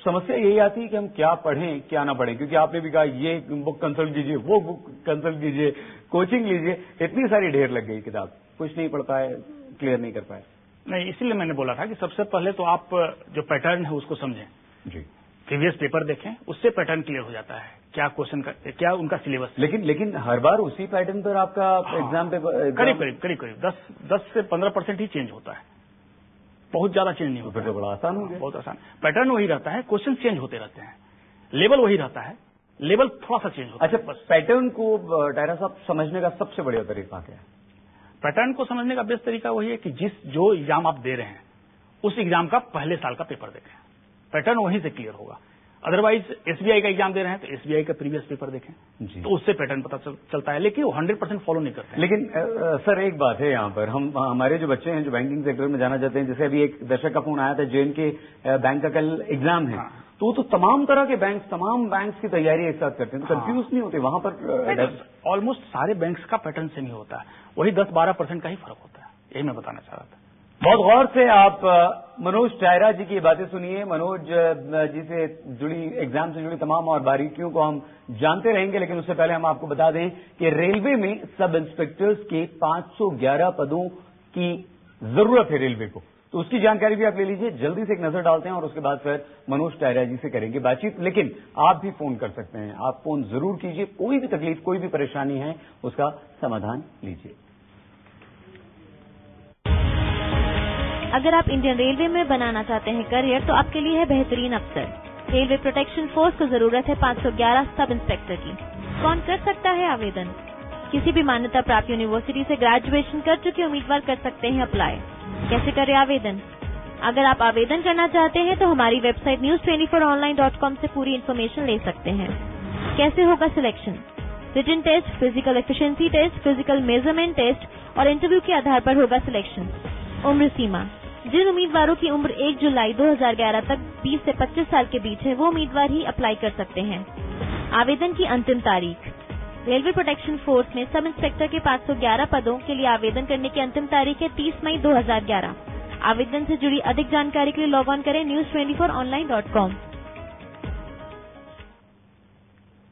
समस्या यही आती है कि हम क्या पढ़ें क्या ना पढ़ें, क्योंकि आपने भी कहा ये बुक कंसल्ट कीजिए, वो बुक कंसल्ट कीजिए, कोचिंग लीजिए, इतनी सारी ढेर लग गई किताब, कुछ नहीं पढ़ पाए, क्लियर नहीं कर पाए। नहीं, इसलिए मैंने बोला था कि सबसे पहले तो आप जो पैटर्न है उसको समझें जी, प्रीवियस पेपर देखें, उससे पैटर्न क्लियर हो जाता है, क्या क्वेश्चन का क्या उनका सिलेबस। लेकिन हर बार उसी पैटर्न पर आपका एग्जाम पेपर करीब 10 से 15% ही चेंज होता है, बहुत ज्यादा चेंज नहीं होता। तो बड़ा आसान हो गया। बहुत आसान, पैटर्न वही रहता है, क्वेश्चन चेंज होते रहते हैं, लेवल वही रहता है, लेवल थोड़ा सा चेंज होता है। अच्छा, पैटर्न को टायरा साहब समझने का सबसे बढ़िया तरीका क्या है? पैटर्न को समझने का बेस्ट तरीका वही है कि जो एग्जाम आप दे रहे हैं उस एग्जाम का पहले साल का पेपर देखें, पैटर्न वहीं से क्लियर होगा। अदरवाइज एसबीआई का एग्जाम दे रहे हैं तो एसबीआई का प्रीवियस पेपर देखें जी, तो उससे पैटर्न पता चलता है, लेकिन वो 100% फॉलो नहीं करते हैं। लेकिन सर एक बात है यहाँ पर, हमारे जो बच्चे हैं जो बैंकिंग सेक्टर में जाना चाहते हैं, जैसे अभी एक दर्शक का फोन आया था, जेएन के बैंक का कल एग्जाम है, हाँ। तो तमाम तरह के तमाम बैंक्स की तैयारी एक साथ करते हैं, तो कंफ्यूज नहीं होते वहां पर? ऑलमोस्ट सारे बैंक्स का पैटर्न सेम ही होता है, वही 10-12% का ही फर्क होता है, यही मैं बताना चाह रहा था। बहुत गौर से आप मनोज टायरा जी की बातें सुनिए। मनोज जी से जुड़ी, एग्जाम से जुड़ी तमाम और बारीकियों को हम जानते रहेंगे, लेकिन उससे पहले हम आपको बता दें कि रेलवे में सब इंस्पेक्टर्स के 511 पदों की जरूरत है रेलवे को, तो उसकी जानकारी भी आप ले लीजिए। जल्दी से एक नजर डालते हैं और उसके बाद फिर मनोज टायरा जी से करेंगे बातचीत। लेकिन आप भी फोन कर सकते हैं, आप फोन जरूर कीजिए, कोई भी तकलीफ, कोई भी परेशानी है उसका समाधान लीजिए। अगर आप इंडियन रेलवे में बनाना चाहते हैं करियर, तो आपके लिए है बेहतरीन अवसर। रेलवे प्रोटेक्शन फोर्स को जरूरत है 511 सब इंस्पेक्टर की। कौन कर सकता है आवेदन? किसी भी मान्यता प्राप्त यूनिवर्सिटी से ग्रेजुएशन कर चुके उम्मीदवार कर सकते हैं अप्लाई। कैसे करें आवेदन? अगर आप आवेदन करना चाहते हैं तो हमारी वेबसाइट news24online.com से पूरी इन्फॉर्मेशन ले सकते हैं। कैसे होगा selection? Written test, physical efficiency test, physical measurement test और इंटरव्यू के आधार पर होगा सिलेक्शन। उम्र सीमा: जिन उम्मीदवारों की उम्र 1 जुलाई 2011 तक 20 से 25 साल के बीच है, वो उम्मीदवार ही अप्लाई कर सकते हैं। आवेदन की अंतिम तारीख: रेलवे प्रोटेक्शन फोर्स में सब इंस्पेक्टर के 511 पदों के लिए आवेदन करने की अंतिम तारीख है 30 मई 2011। आवेदन से जुड़ी अधिक जानकारी के लिए लॉग ऑन करें news24online.com।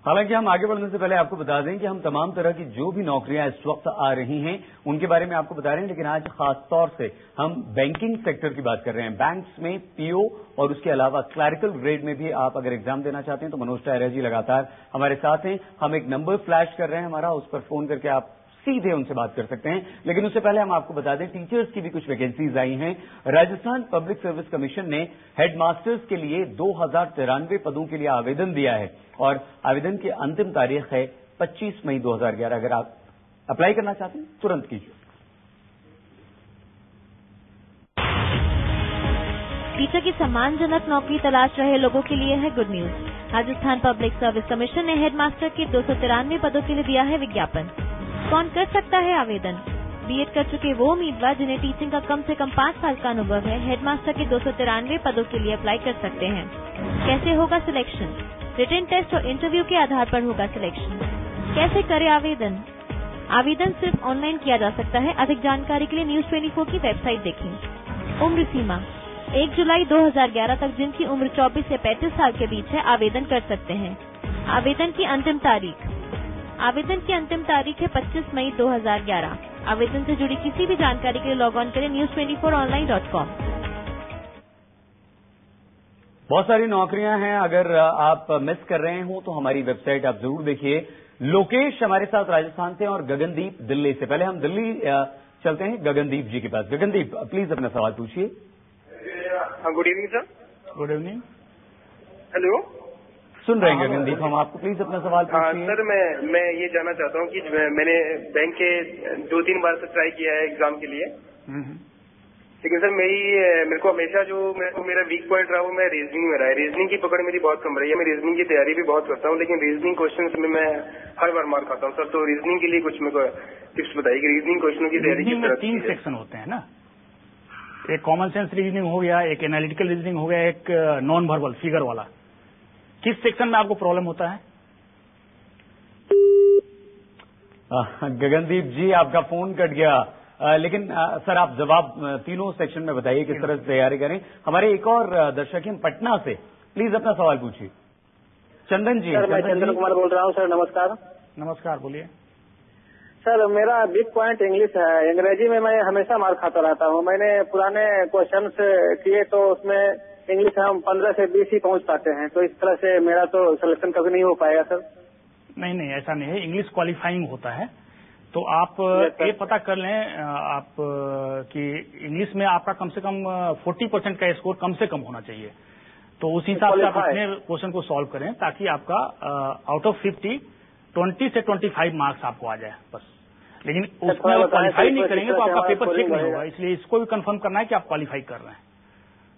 हालांकि हम आगे बढ़ने से पहले आपको बता दें कि हम तमाम तरह की जो भी नौकरियां इस वक्त आ रही हैं उनके बारे में आपको बता रहे हैं, लेकिन आज खास तौर से हम बैंकिंग सेक्टर की बात कर रहे हैं। बैंक्स में पीओ और उसके अलावा क्लरिकल ग्रेड में भी आप अगर एग्जाम देना चाहते हैं तो मनोज टायरा जी लगातार हमारे साथ हैं। हम एक नंबर फ्लैश कर रहे हैं हमारा, उस पर फोन करके आप सीधे उनसे बात कर सकते हैं। लेकिन उससे पहले हम आपको बता दें टीचर्स की भी कुछ वैकेंसीज आई हैं। राजस्थान पब्लिक सर्विस कमीशन ने हेडमास्टर्स के लिए 2093 पदों के लिए आवेदन दिया है और आवेदन की अंतिम तारीख है 25 मई 2011। अगर आप अप्लाई करना चाहते हैं तुरंत कीजिए। टीचर की सम्मानजनक नौकरी तलाश रहे लोगों के लिए है good news. Rajasthan public service commission ने हेडमास्टर के 293 पदों के लिए दिया है विज्ञापन। कौन कर सकता है आवेदन? बीएड कर चुके वो उम्मीदवार जिन्हें टीचिंग का कम से कम 5 साल का अनुभव है, हेडमास्टर के 293 पदों के लिए अप्लाई कर सकते हैं। कैसे होगा सिलेक्शन? रिटन टेस्ट और इंटरव्यू के आधार पर होगा सिलेक्शन। कैसे करें आवेदन? आवेदन सिर्फ ऑनलाइन किया जा सकता है। अधिक जानकारी के लिए News24 की वेबसाइट देखें। उम्र सीमा: 1 जुलाई 2011 तक जिनकी उम्र 24 से 35 साल के बीच है आवेदन कर सकते हैं। आवेदन की अंतिम तारीख: आवेदन की अंतिम तारीख है 25 मई 2011। आवेदन से जुड़ी किसी भी जानकारी के लिए लॉग ऑन करें news24online.com। बहुत सारी नौकरियां हैं, अगर आप मिस कर रहे हो तो हमारी वेबसाइट आप जरूर देखिए। लोकेश हमारे साथ राजस्थान से और गगनदीप दिल्ली से। पहले हम दिल्ली चलते हैं गगनदीप जी के पास। गगनदीप प्लीज अपना सवाल पूछिए। Good evening sir. Good evening. Hello, सुन रहे हैं गगनदीप हम आपको, प्लीज अपना सवाल पूछिए। सर मैं ये जानना चाहता हूँ कि मैंने बैंक के 2-3 बार से ट्राई किया है एग्जाम के लिए, लेकिन सर मेरे को हमेशा जो मेरा वीक पॉइंट रहा वो मैं रीजनिंग में रहा है। रीजनिंग की पकड़ मेरी बहुत कम रही है। मैं रीजनिंग की तैयारी भी बहुत करता हूँ, लेकिन रीजनिंग क्वेश्चन में मैं हर बार मार खाता हूँ सर। तो रीजनिंग के लिए कुछ मेरे को टिप्स बताइए कि रीजनिंग क्वेश्चनों की तैयारी किस तरह? 3 सेक्शन होते हैं ना, एक कॉमन सेंस रीजनिंग हो गया, एक एनालिटिकल रीजनिंग हो गया, एक नॉन वर्बल फिगर वाला। किस सेक्शन में आपको प्रॉब्लम होता है? गगनदीप जी आपका फोन कट गया, लेकिन सर आप जवाब तीनों सेक्शन में बताइए किस तरह से तैयारी करें। हमारे एक और दर्शक हैं पटना से। प्लीज अपना सवाल पूछिए। चंदन जी। सर मैं चंदन कुमार बोल रहा हूँ सर। नमस्कार। नमस्कार, बोलिए। सर मेरा वीक पॉइंट इंग्लिश है। अंग्रेजी में मैं हमेशा मार खाता रहता हूँ। मैंने पुराने क्वेश्चंस किए तो उसमें इंग्लिश हम 15 से 20 ही पहुंच पाते हैं, तो इस तरह से मेरा तो सिलेक्शन कभी नहीं हो पाएगा सर। नहीं, ऐसा नहीं है। इंग्लिश क्वालिफाइंग होता है, तो आप ये पता कर लें आप कि इंग्लिश में आपका कम से कम 40% का स्कोर कम से कम होना चाहिए। तो उस हिसाब से आप अपने क्वेश्चन को सॉल्व करें ताकि आपका आउट ऑफ 50 20 से 25 मार्क्स आपको आ जाए बस। लेकिन उसमें आप क्वालिफाई नहीं करेंगे तो आपका पेपर चेक नहीं होगा, इसलिए इसको भी कंफर्म करना है कि आप क्वालिफाई कर रहे हैं।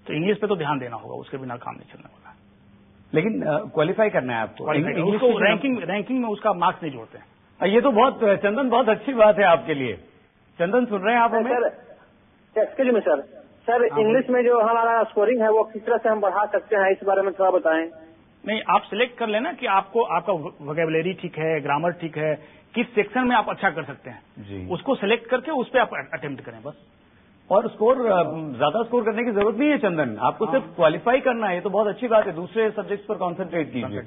तो इंग्लिश पे तो ध्यान देना होगा, उसके बिना काम नहीं चलने वाला। लेकिन क्वालिफाई करना है आपको। उसको रैंकिंग में उसका मार्क्स नहीं जोड़ते हैं। ये तो बहुत चंदन बहुत अच्छी बात है आपके लिए। चंदन सुन रहे हैं आप हमें? Sir excuse me sir. Sir English में जो हमारा स्कोरिंग है वो किस तरह से हम बढ़ा सकते हैं, इस बारे में थोड़ा बताएं। नहीं, आप सिलेक्ट कर लेना कि आपका वोकैबुलरी ठीक है, ग्रामर ठीक है, किस सेक्शन में आप अच्छा कर सकते हैं जी। उसको सिलेक्ट करके उस पर आप अटेम्प्ट करें बस। और ज्यादा स्कोर करने की जरूरत नहीं है चंदन, आपको सिर्फ क्वालिफाई करना है। ये तो बहुत अच्छी बात है। दूसरे सब्जेक्ट्स पर कॉन्सेंट्रेट कीजिए।